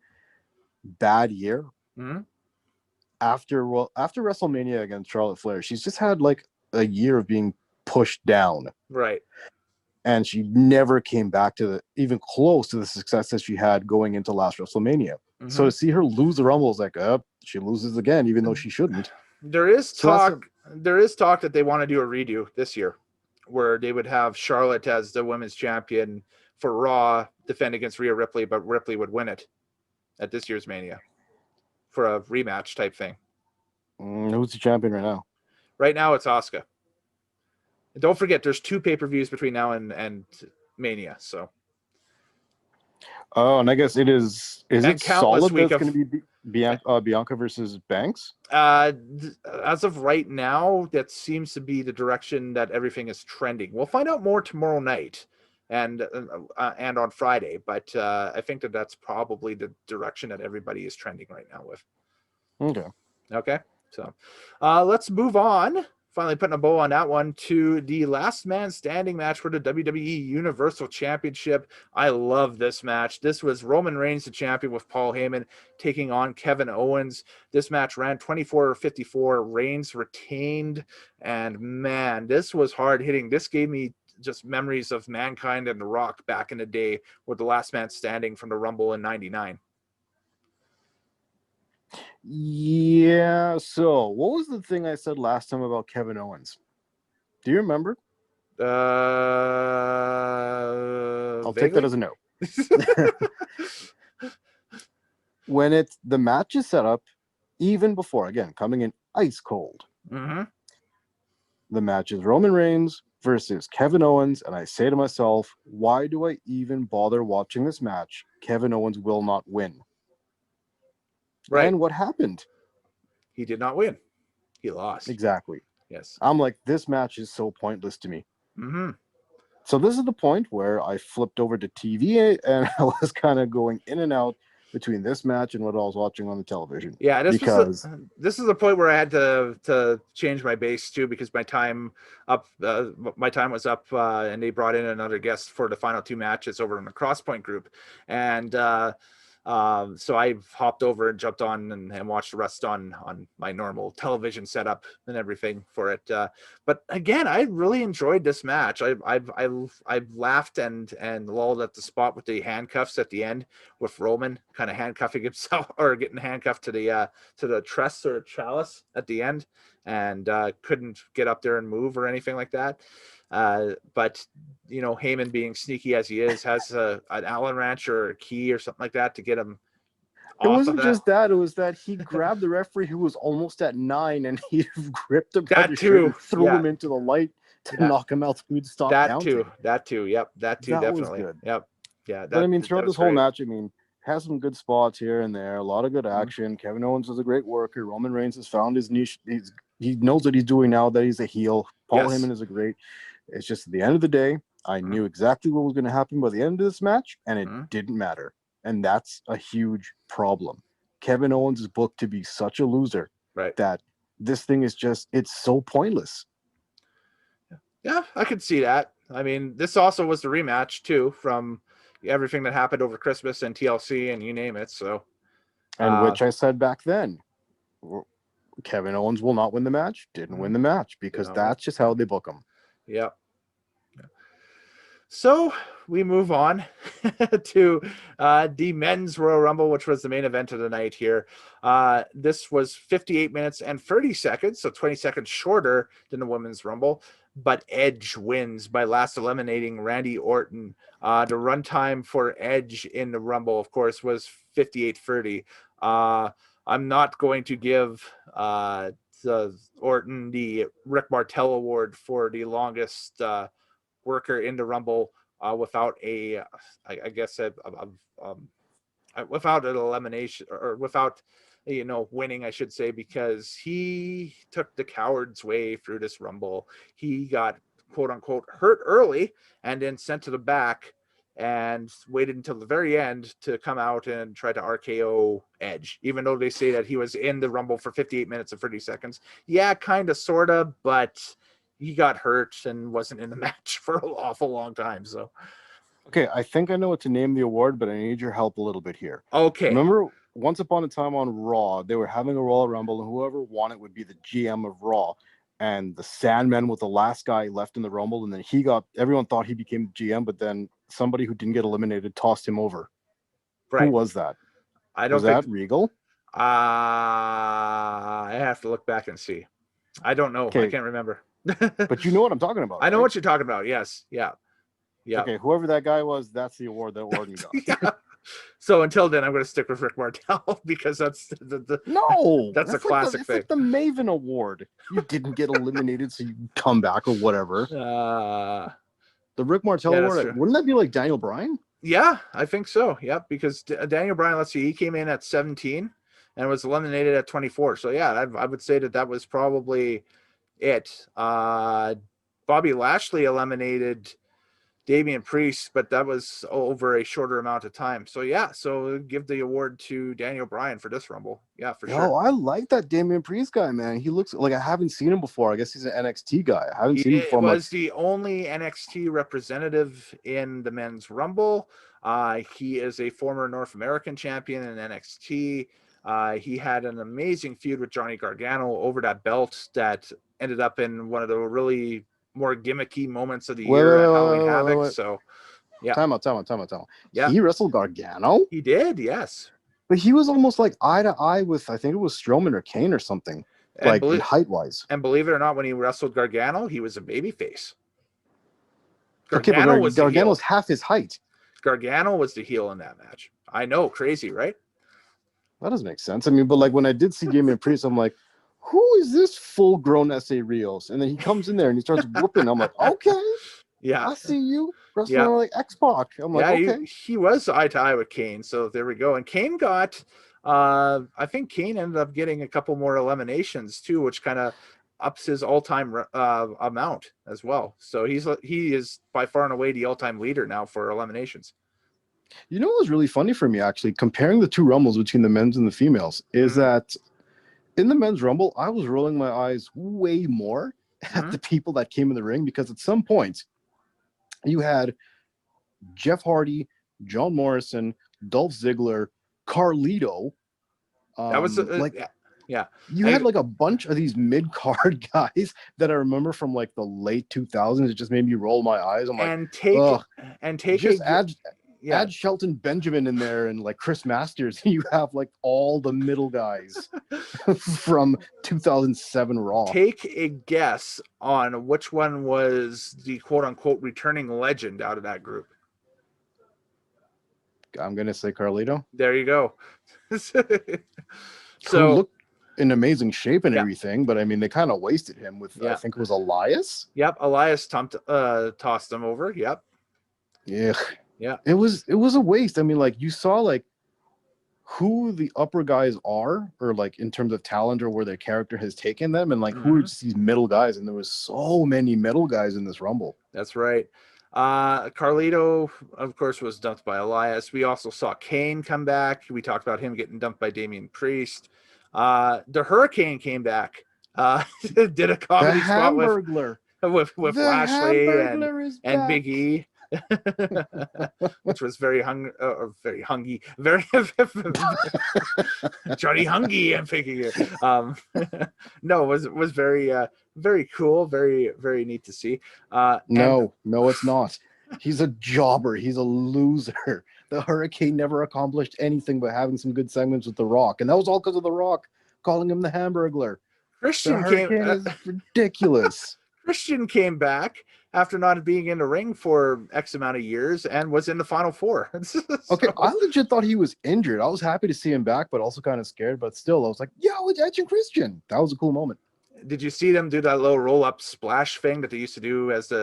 bad year. Mm-hmm. After WrestleMania against Charlotte Flair, she's just had like a year of being pushed down. Right. And she never came back to even close to the success that she had going into last WrestleMania. Mm-hmm. So to see her lose the Rumble is like, she loses again, even though she shouldn't. There is talk that they want to do a redo this year, where they would have Charlotte as the women's champion for Raw, defend against Rhea Ripley, but Ripley would win it at this year's Mania for a rematch type thing. Who's the champion right now? Right now it's Asuka. And don't forget, there's 2 pay-per-views between now and Mania. So. Oh, and I guess it is. Is it solid that's going to be Bianca versus Banks? As of right now, that seems to be the direction that everything is trending. We'll find out more tomorrow night and on Friday, but I think that's probably the direction that everybody is trending right now with. Okay. So let's move on. Finally putting a bow on that one, to the last man standing match for the WWE Universal Championship. I love this match. This was Roman Reigns, the champion, with Paul Heyman taking on Kevin Owens. This match ran 24-54. Reigns retained, and man, this was hard hitting. This gave me just memories of Mankind and The Rock back in the day with the last man standing from the Rumble in '99. Yeah, so what was the thing I said last time about Kevin Owens? Do you remember? I'll take that as a no. When the match is set up, even before, again, coming in ice cold. Mm-hmm. The match is Roman Reigns versus Kevin Owens, and I say to myself, why do I even bother watching this match? Kevin Owens will not win. Right. And what happened? He did not win. He lost. Exactly. Yes. I'm like, this match is so pointless to me. Mm-hmm. So this is the point where I flipped over to TV and I was kind of going in and out between this match and what I was watching on the television. Yeah, this is the point where I had to change my base too, because my time was up, and they brought in another guest for the final 2 matches over in the Crosspoint group, and so I hopped over and jumped on and watched the rest on my normal television setup and everything for it. But again, I really enjoyed this match. I've laughed and lolled at the spot with the handcuffs at the end, with Roman kind of handcuffing himself or getting handcuffed to the truss or chalice at the end, and couldn't get up there and move or anything like that. But Heyman, being sneaky as he is, has an Allen wrench or a key or something like that to get him. It wasn't just that; it was that he grabbed the referee who was almost at 9, and he gripped him by the shirt and threw him into the light to knock him out. So he'd stop counting. That too. Yep. That too. Definitely. Was good. Yep. Yeah. But I mean, throughout this whole match, I mean, has some good spots here and there, a lot of good action. Mm-hmm. Kevin Owens is a great worker. Roman Reigns has found his niche. He knows what he's doing now that he's a heel. Paul Heyman is a great. It's just at the end of the day, I knew exactly what was going to happen by the end of this match, and it didn't matter. And that's a huge problem. Kevin Owens is booked to be such a loser that this thing is it's so pointless. Yeah, I could see that. I mean, this also was the rematch too from everything that happened over Christmas and TLC and you name it. So, And which I said back then, Kevin Owens will not win the match. Didn't win the match because that's just how they book them. Yep. So we move on to the men's Royal Rumble, which was the main event of the night here. This was 58 minutes and 30 seconds, so 20 seconds shorter than the women's Rumble. But Edge wins by last eliminating Randy Orton. The runtime for Edge in the Rumble, of course, was 58:30. I'm not going to give Orton the Rick Martel Award for the longest worker in the Rumble without without an elimination or without winning, I should say, because he took the coward's way through this Rumble. He got quote unquote hurt early and then sent to the back and waited until the very end to come out and try to RKO Edge, even though they say that he was in the Rumble for 58 minutes and 30 seconds. Yeah, kind of, sort of, but he got hurt and wasn't in the match for an awful long time. So, okay, I think I know what to name the award, but I need your help a little bit here. Okay. Remember, once upon a time on Raw, they were having a Royal Rumble, and whoever won it would be the GM of Raw. And the Sandman was the last guy left in the Rumble, and then everyone thought he became GM, but then somebody who didn't get eliminated tossed him over. Right. Who was that? Was that Regal? I have to look back and see. I don't know. Okay. I can't remember. But you know what I'm talking about. I know what you're talking about. Yes. Yeah. Yeah. Okay. Whoever that guy was, that's the award that Orton got. Yeah. So until then, I'm going to stick with Rick Martel because that's that's a classic thing. It's like the Maven Award. You didn't get eliminated, so you come back or whatever. The Rick Martel Award. Wouldn't that be like Daniel Bryan? Yeah, I think so. Yep, because Daniel Bryan, let's see, he came in at 17 and was eliminated at 24. So yeah, I would say that was probably it. Bobby Lashley eliminated Damian Priest, but that was over a shorter amount of time. So yeah, so give the award to Daniel Bryan for this Rumble. Yeah, for sure. Oh, I like that Damian Priest guy, man. He looks like I haven't seen him before. I guess he's an NXT guy. I haven't seen him before. He was the only NXT representative in the men's Rumble. He is a former North American champion in NXT. He had an amazing feud with Johnny Gargano over that belt that ended up in one of the really more gimmicky moments of the year at Halloween Havoc. So, yeah. Time out. Yeah. He wrestled Gargano? He did, yes. But he was almost like eye to eye with, I think it was Strowman or Kane or something, like height-wise. And believe it or not, when he wrestled Gargano, he was a babyface. Gargano was half his height. Gargano was the heel in that match. I know, crazy, right? That doesn't make sense. I mean, but like when I did see Damian Priest, I'm like, who is this full-grown S.A. Rios? And then he comes in there and he starts whooping. I'm like, okay, yeah, I see you wrestling like X-Pac. I'm like, okay. He was eye to eye with Kane, so there we go. And Kane got, I think Kane ended up getting a couple more eliminations too, which kind of ups his all-time amount as well. So he is by far and away the all-time leader now for eliminations. You know what was really funny for me, actually, comparing the two Rumbles between the men's and the females, is that in the men's Rumble, I was rolling my eyes way more at the people that came in the ring, because at some point you had Jeff Hardy, John Morrison, Dolph Ziggler, Carlito. That was yeah. You had like a bunch of these mid-card guys that I remember from like the late 2000s. It just made me roll my eyes. I'm like, add Shelton Benjamin in there and like Chris Masters. You have like all the middle guys from 2007 Raw. Take a guess on which one was the quote unquote returning legend out of that group. I'm going to say Carlito. There you go. So looked in amazing shape and everything, but I mean, they kind of wasted him with, I think it was Elias. Yep. Elias tossed him over. Yep. Yeah. Yeah. It was a waste. I mean, like you saw like who the upper guys are, or like in terms of talent or where their character has taken them, and like who are just these middle guys, and there was so many middle guys in this Rumble. That's right. Carlito, of course, was dumped by Elias. We also saw Kane come back. We talked about him getting dumped by Damian Priest. The Hurricane came back. Did a comedy spot with Lashley and Big E. which was very very hungy, very Johnny Hungy. I'm thinking it. No, it was very very cool, very very neat to see. No, it's not. He's a jobber. He's a loser. The Hurricane never accomplished anything but having some good segments with The Rock, and that was all because of The Rock calling him the Hamburglar. The Hurricane is ridiculous. Christian came back after not being in the ring for X amount of years and was in the Final Four. So, okay, I legit thought he was injured. I was happy to see him back, but also kind of scared. But still, I was like, "Yo, it's Edge and Christian." That was a cool moment. Did you see them do that little roll-up splash thing that they used to do as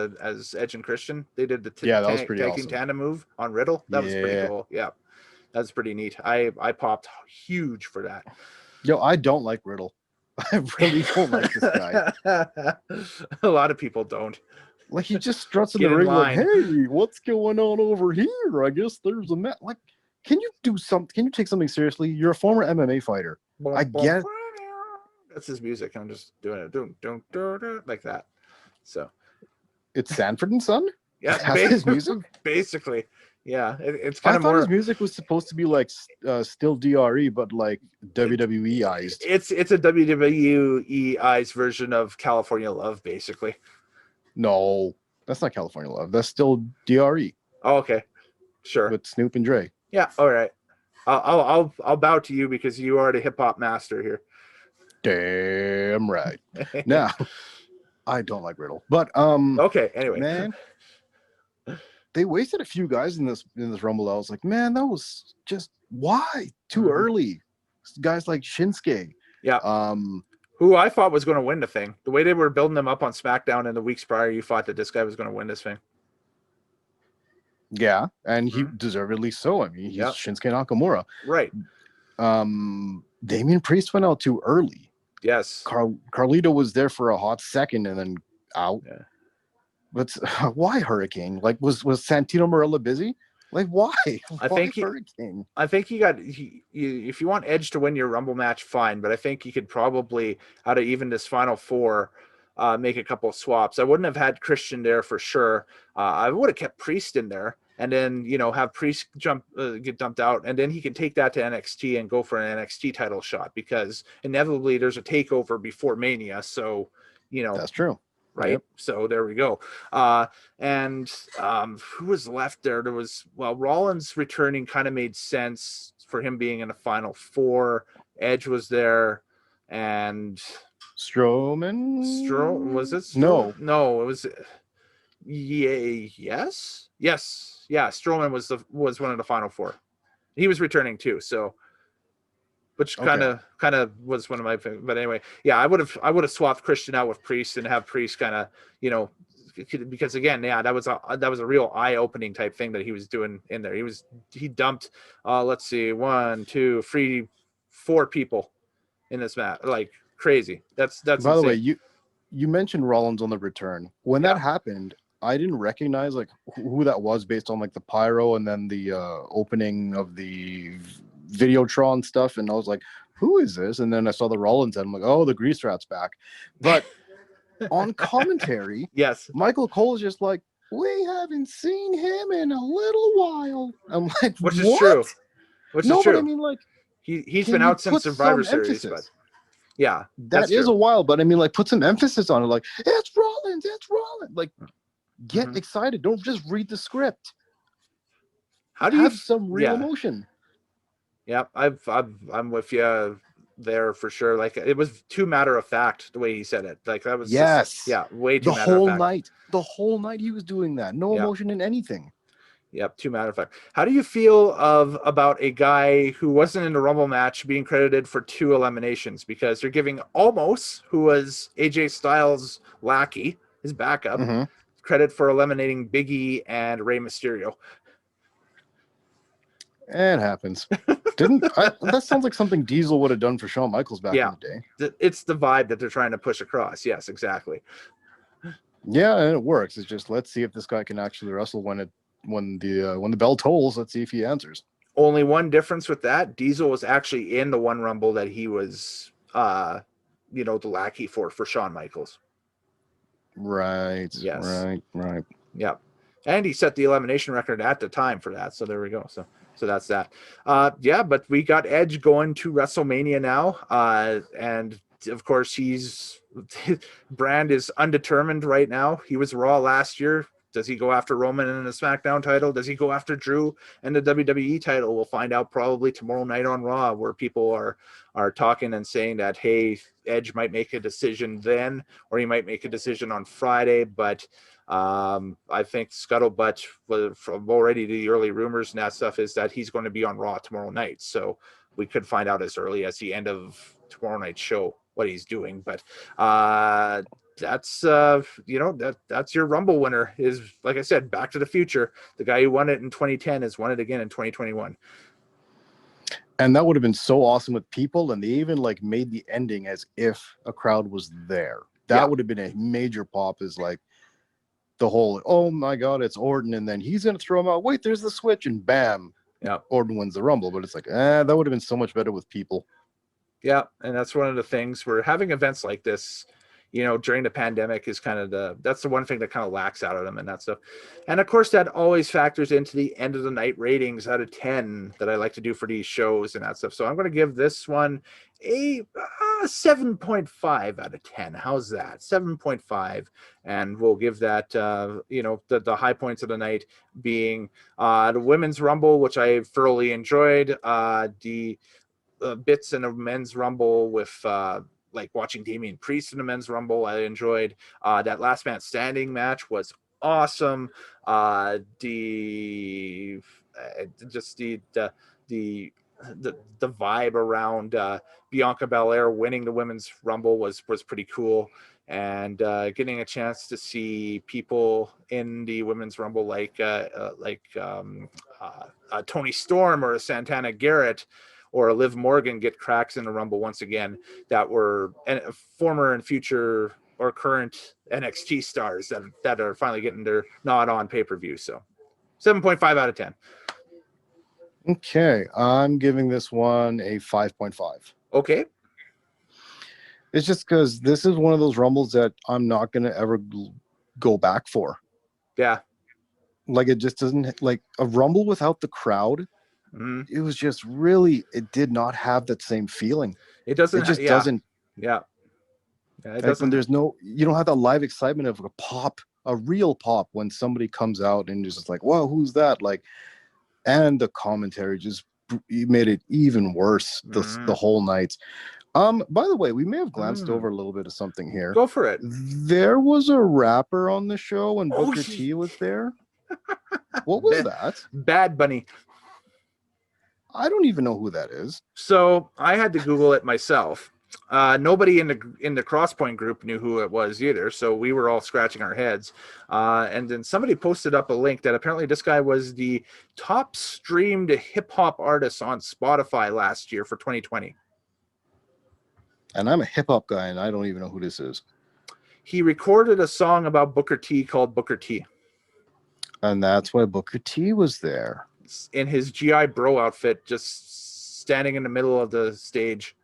Edge and Christian? They did the that was pretty tag awesome. team tandem move on Riddle. That was pretty cool. Yeah, that's pretty neat. I popped huge for that. Yo, I don't like Riddle. I really don't like this guy. A lot of people don't. Like, he just struts in the ring like, "Hey, what's going on over here? I guess there's a match." Like, can you do something? Can you take something seriously? You're a former MMA fighter. I get. That's his music. I'm just doing it, like that. So, it's Sanford and Son. Yeah, that's his music. Basically, yeah. It's kind of more. His music was supposed to be like still DRE, but like WWE-ized. It's a WWE-ized version of California Love, basically. No, that's not California Love. That's still DRE. Oh, okay, sure. With Snoop and Dre. Yeah, all right. I'll bow to you because you are the hip hop master here. Damn right. Now, I don't like Riddle, but okay. Anyway, man, they wasted a few guys in this Rumble. I was like, man, that was just why too early. Guys like Shinsuke. Yeah. Who I thought was going to win the thing. The way they were building him up on SmackDown in the weeks prior, you thought that this guy was going to win this thing. Yeah, and he deservedly so. I mean, he's Shinsuke Nakamura. Right. Damian Priest went out too early. Yes. Carlito was there for a hot second and then out. Yeah. But why Hurricane? Like, was Santino Marella busy? Like, why? I think Hurricane? I think if you want Edge to win your Rumble match, fine. But I think you could probably, out of even this Final Four, make a couple of swaps. I wouldn't have had Christian there for sure. I would have kept Priest in there, and then have Priest get dumped out, and then he can take that to NXT and go for an NXT title shot because inevitably there's a takeover before Mania. So that's true. Right. Yep. So there we go. And who was left there? There was, Rollins returning kind of made sense for him being in the Final Four. Edge was there, and Strowman. Was it? No, it was. Yes. Yeah. Strowman was one of the Final Four. He was returning too. So. Which kind of was one of my favorites. But anyway, yeah, I would have swapped Christian out with Priest and have Priest kind of, because again, yeah, that was a real eye-opening type thing that he was doing in there. He dumped, let's see, 1, 2, 3, 4 people in this match, like crazy. That's. By insane. The way, you mentioned Rollins on the return. When that happened, I didn't recognize like who that was based on like the pyro and then the opening of the Videotron stuff, and I was like, who is this? And then I saw the Rollins, and I'm like, oh, the Grease Rat's back. But on commentary, yes, Michael Cole is just like, we haven't seen him in a little while. I'm like, which is true. But I mean, like, he's been out since Survivor Series, but yeah, that is a while. But I mean, like, put some emphasis on it. Like, it's Rollins. Like, get excited. Don't just read the script. How do you have some real emotion? Yeah, I'm with you there for sure. Like, it was too matter of fact the way he said it. Like, that was way too matter of fact. The whole night he was doing that. No emotion in anything. Yep, too matter of fact. How do you feel about a guy who wasn't in the Rumble match being credited for 2 eliminations? Because you're giving Almost, who was AJ Styles' lackey, his backup, credit for eliminating Big E and Rey Mysterio. It happens. That sounds like something Diesel would have done for Shawn Michaels back in the day. It's the vibe that they're trying to push across. Yes, exactly. Yeah, and it works. It's just, let's see if this guy can actually wrestle when the bell tolls. Let's see if he answers. Only one difference with that: Diesel was actually in the one Rumble that he was, the lackey for Shawn Michaels. Right. Yes. Right. Yeah. And he set the elimination record at the time for that. So there we go. So that's that. Yeah, but we got Edge going to WrestleMania now. And of course, his brand is undetermined right now. He was Raw last year. Does he go after Roman and the SmackDown title? Does he go after Drew and the WWE title? We'll find out probably tomorrow night on Raw, where people are talking and saying that, hey, Edge might make a decision then, or he might make a decision on Friday. But I think scuttlebutt from already the early rumors and that stuff is that he's going to be on Raw tomorrow night. So we could find out as early as the end of tomorrow night's show what he's doing. But that's that's your Rumble winner. Is, like I said, Back to the Future. The guy who won it in 2010 has won it again in 2021. And that would have been so awesome with people, and they even like made the ending as if a crowd was there. That would have been a major pop. Is like the whole, oh my God, it's Orton, and then he's gonna throw him out. Wait, there's the switch, and bam, Orton wins the Rumble. But it's like, that would have been so much better with people. Yeah, and that's one of the things, we're having events like this, during the pandemic is kind of that's the one thing that kind of lacks out of them and that stuff. And of course, that always factors into the end of the night ratings out of 10 that I like to do for these shows and that stuff. So I'm going to give this one a 7.5 out of 10. How's that? 7.5. And we'll give that, the high points of the night being the Women's Rumble, which I thoroughly enjoyed, the bits in a Men's Rumble with like watching Damian Priest in the Men's Rumble. I enjoyed that Last Man Standing match was awesome. The vibe around Bianca Belair winning the Women's Rumble was pretty cool. And getting a chance to see people in the Women's Rumble like Toni Storm or Santana Garrett or Liv Morgan get cracks in the Rumble once again, that were former and future or current NXT stars that are finally getting their nod on pay-per-view. So 7.5 out of 10. Okay, I'm giving this one a 5.5. Okay. It's just because this is one of those Rumbles that I'm not going to ever go back for. Yeah. Like, it just doesn't, like a Rumble without the crowd. It was just really, it did not have that same feeling. It doesn't. It just doesn't. Yeah. It doesn't. There's you don't have that live excitement of a pop, a real pop when somebody comes out and just like, whoa, who's that? Like, and the commentary just made it even worse the whole night. By the way, we may have glanced over a little bit of something here. Go for it. There was a rapper on the show and Booker T was there. What was that? Bad Bunny. I don't even know who that is. So I had to Google it myself. Nobody in the Crosspoint group knew who it was either, so we were all scratching our heads. And then somebody posted up a link that apparently this guy was the top streamed hip hop artist on Spotify last year for 2020. And I'm a hip hop guy, and I don't even know who this is. He recorded a song about Booker T called Booker T. And that's why Booker T was there. In his GI Bro outfit, just standing in the middle of the stage.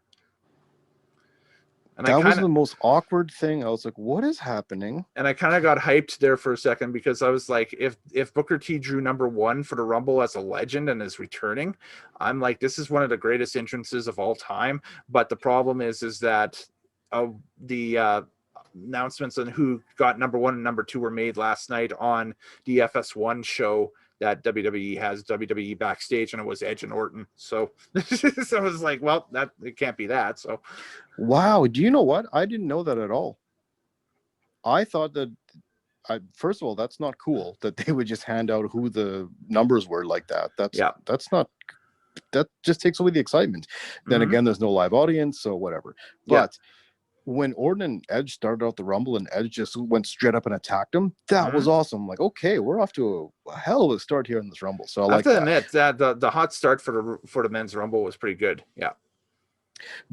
And that was the most awkward thing. I was like, what is happening? And I kind of got hyped there for a second because I was like, if Booker T drew number 1 for the Rumble as a legend and is returning, I'm like, this is one of the greatest entrances of all time. But the problem is that the announcements on who got number 1 and number 2 were made last night on the FS1 show that WWE has, WWE Backstage, and it was Edge and Orton. So, so I was like, well, that it can't be that. So, wow. Do you know what? I didn't know that at all. I thought that, first of all, that's not cool that they would just hand out who the numbers were like that. That's not. That just takes away the excitement. Then again, there's no live audience, so whatever. But when Orton and Edge started out the Rumble and Edge just went straight up and attacked him, that was awesome. Like, okay, we're off to a hell of a start here in this Rumble. So I have to admit that the hot start for the men's Rumble was pretty good. Yeah.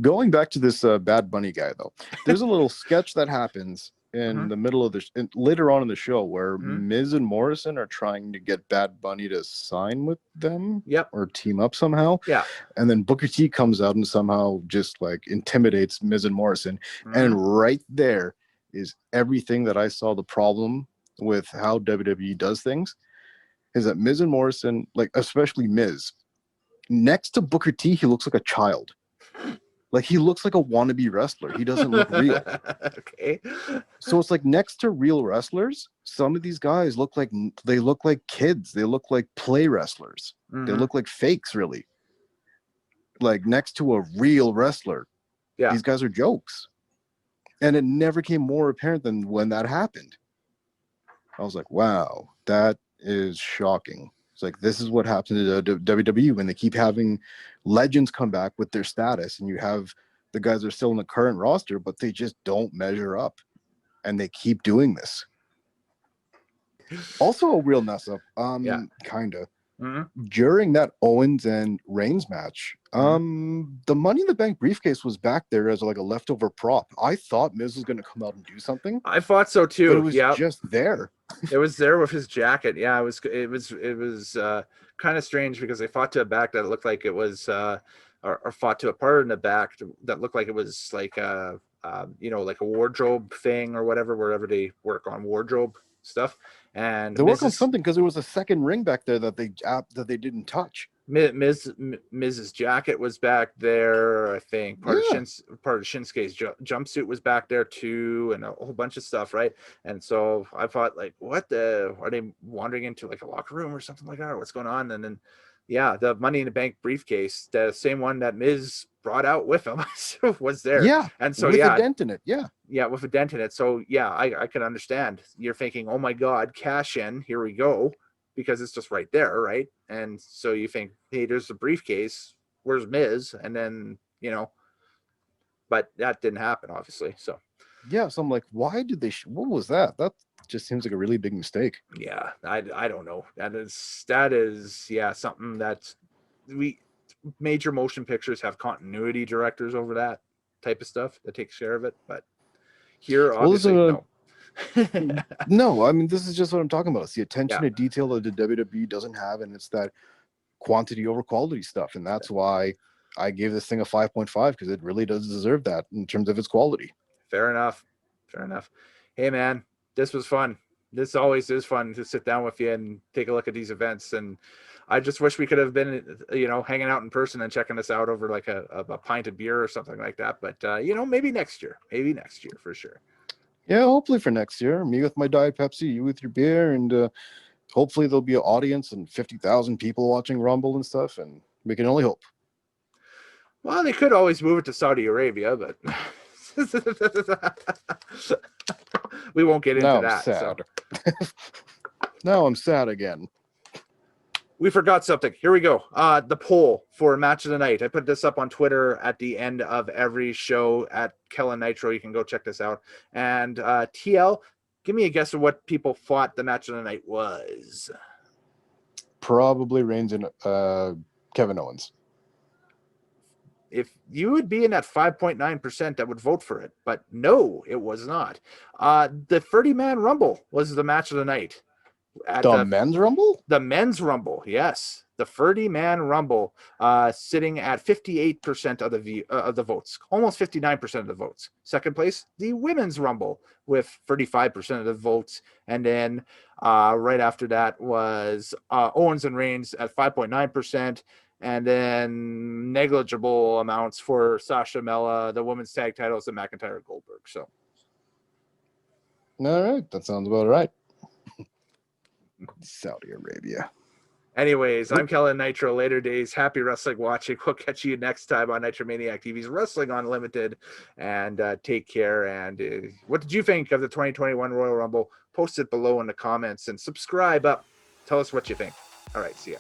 Going back to this Bad Bunny guy, though, there's a little sketch that happens in the middle of later on in the show where Miz and Morrison are trying to get Bad Bunny to sign with them or team up somehow. Yeah. And then Booker T comes out and somehow just like intimidates Miz and Morrison. And right there is everything that I saw the problem with how WWE does things is that Miz and Morrison, like especially Miz, next to Booker T, he looks like a child. Like he looks like a wannabe wrestler. He doesn't look real. Okay. So it's like next to real wrestlers, some of these guys look like kids. They look like play wrestlers. They look like fakes, really. Like next to a real wrestler, these guys are jokes. And it never came more apparent than when that happened. I was like, wow, that is shocking. It's like, this is what happened to WWE when they keep having legends come back with their status, and you have the guys that are still in the current roster, but they just don't measure up, and they keep doing this. Also a real mess up, kind of. During that Owens and Reigns match, the Money in the Bank briefcase was back there as like a leftover prop. I thought Miz was going to come out and do something. I thought so too. But it was just there. It was there with his jacket. Yeah, it was kind of strange because they fought to a back that looked like it was or fought to a part in the back that looked like it was like like a wardrobe thing or whatever, wherever they work on wardrobe stuff. And they work on something because there was a second ring back there that they didn't touch. Miz's jacket was back there. I think part of Shinsuke's jumpsuit was back there too, and a whole bunch of stuff, right? And so I thought, like, what are they wandering into like a locker room or something like that, or what's going on? And then, the Money in the Bank briefcase, the same one that Miz brought out with him, was there. Yeah, and so with a dent in it. Yeah, with a dent in it. So I can understand. You're thinking, oh my God, cash in, here we go. Because it's just right there, right? And so you think, hey, there's the briefcase. Where's Miz? And then, but that didn't happen, obviously. So I'm like, why did they? What was that? That just seems like a really big mistake. Yeah, I don't know. That is something that major motion pictures have continuity directors over that type of stuff that takes care of it. But here, obviously, no. No, I mean, this is just what I'm talking about. It's the attention to detail that the WWE doesn't have, and it's that quantity over quality stuff. And that's why I gave this thing a 5.5, because it really does deserve that in terms of its quality. Fair enough. Hey, man, this was fun. This always is fun to sit down with you and take a look at these events. And I just wish we could have been, hanging out in person and checking this out over like a pint of beer or something like that. But, maybe next year for sure. Yeah, hopefully for next year. Me with my Diet Pepsi, you with your beer, and hopefully there'll be an audience and 50,000 people watching Rumble and stuff, and we can only hope. Well, they could always move it to Saudi Arabia, but we won't get into that. Sad. So. Now I'm sad again. We forgot something. Here we go. The poll for Match of the Night. I put this up on Twitter at the end of every show at Kellen Nitro. You can go check this out. And TL, give me a guess of what people thought the Match of the Night was. Probably Reigns and Kevin Owens. If you would be in that 5.9% that would vote for it, but no, it was not. The 30-man Rumble was the Match of the Night. The men's Rumble? The men's Rumble, yes. The 30-man Rumble, sitting at 58% of the votes, almost 59% of the votes. Second place, the women's Rumble, with 35% of the votes. And then right after that was Owens and Reigns at 5.9%. And then negligible amounts for Sasha Mella, the women's tag titles, and McIntyre Goldberg. So, all right, that sounds about right. Saudi Arabia. Anyways, I'm Kellen Nitro. Later days. Happy wrestling watching. We'll catch you next time on Nitro Maniac TV's Wrestling Unlimited. And take care. And what did you think of the 2021 Royal Rumble? Post it below in the comments and subscribe up. Tell us what you think. All right, see ya.